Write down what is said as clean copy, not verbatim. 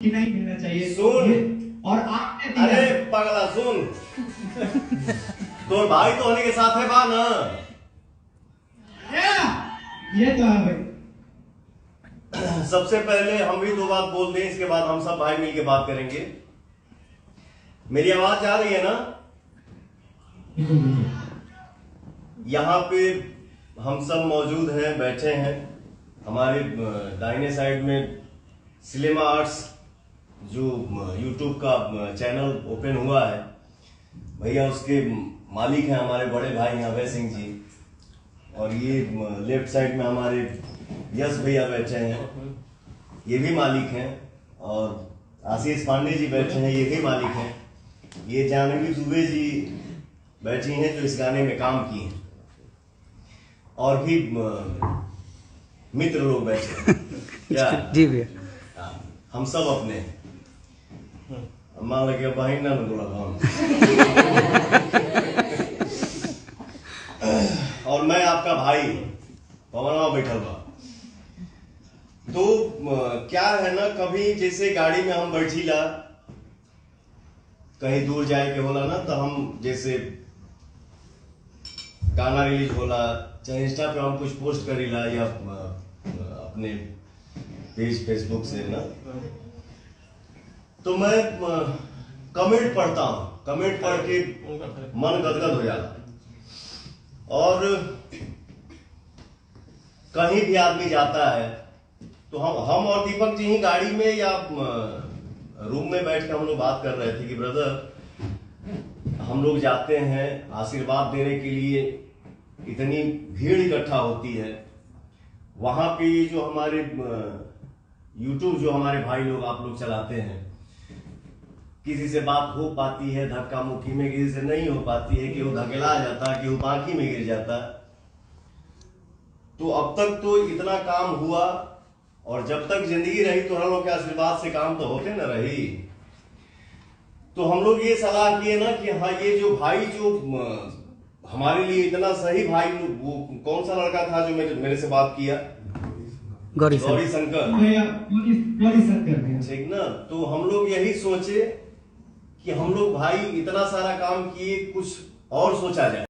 कि नहीं मिलना चाहिए। सुन और आपने अरे पगला सुन तो भाई तो होने के साथ है बा ना। ये तो है भाई। सबसे पहले हम भी दो बात बोलते हैं, इसके बाद हम सब भाई मिलके बात करेंगे। मेरी आवाज आ रही है ना? यहाँ पे हम सब मौजूद हैं, बैठे हैं। हमारे दाहिने साइड में सिनेमा आर्ट्स जो यूट्यूब का चैनल ओपन हुआ है, भैया उसके मालिक हैं हमारे बड़े भाई हैं अभय सिंह जी। और ये लेफ्ट साइड में हमारे यश भैया बैठे हैं, ये भी मालिक हैं। और आशीष पांडे जी बैठे हैं, ये भी मालिक हैं। ये जानवी दुबे जी बैठी हैं जो इस गाने में काम की हैं। और भी मित्र लोग बैठे हैं क्या जी भैया। हम सब अपने मान लगे बहन ना बोला और मैं आपका भाई पवनवा बैठल बा। तो क्या है ना, कभी जैसे गाड़ी में हम बैठीला, कहीं दूर जाए के होला ना, तो हम जैसे गाना रिलीज होला, चाहे इंस्टा पे हम कुछ पोस्ट करीला या अपने पेज फेसबुक से ना, तो मैं कमेंट पढ़ता हूं। कमेंट पढ़ के मन गदगद हो जाता। और कहीं भी आदमी जाता है तो हम और दीपक जी ही गाड़ी में या रूम में बैठ के हम लोग बात कर रहे थे कि ब्रदर हम लोग जाते हैं आशीर्वाद देने के लिए, इतनी भीड़ इकट्ठा होती है वहां पे। जो हमारे यूट्यूब जो हमारे भाई लोग आप लोग चलाते हैं, किसी से बात हो पाती है धक्का मुक्की में, किसी से नहीं हो पाती है, कि वो धकेला जाता है, कि वो बाकी में गिर जाता है। तो अब तक तो इतना काम हुआ, और जब तक जिंदगी रही तो हम लोग के आशीर्वाद से काम तो होते न रही। तो हम लोग ये सलाह किए ना कि हाँ, ये जो भाई जो हमारे लिए इतना सही भाई, वो कौन सा लड़का था जो मेरे से बात किया? गौरी शंकर। ठीक ना। तो हम लोग यही सोचे कि हम लोग भाई इतना सारा काम किए, कुछ और सोचा जाए।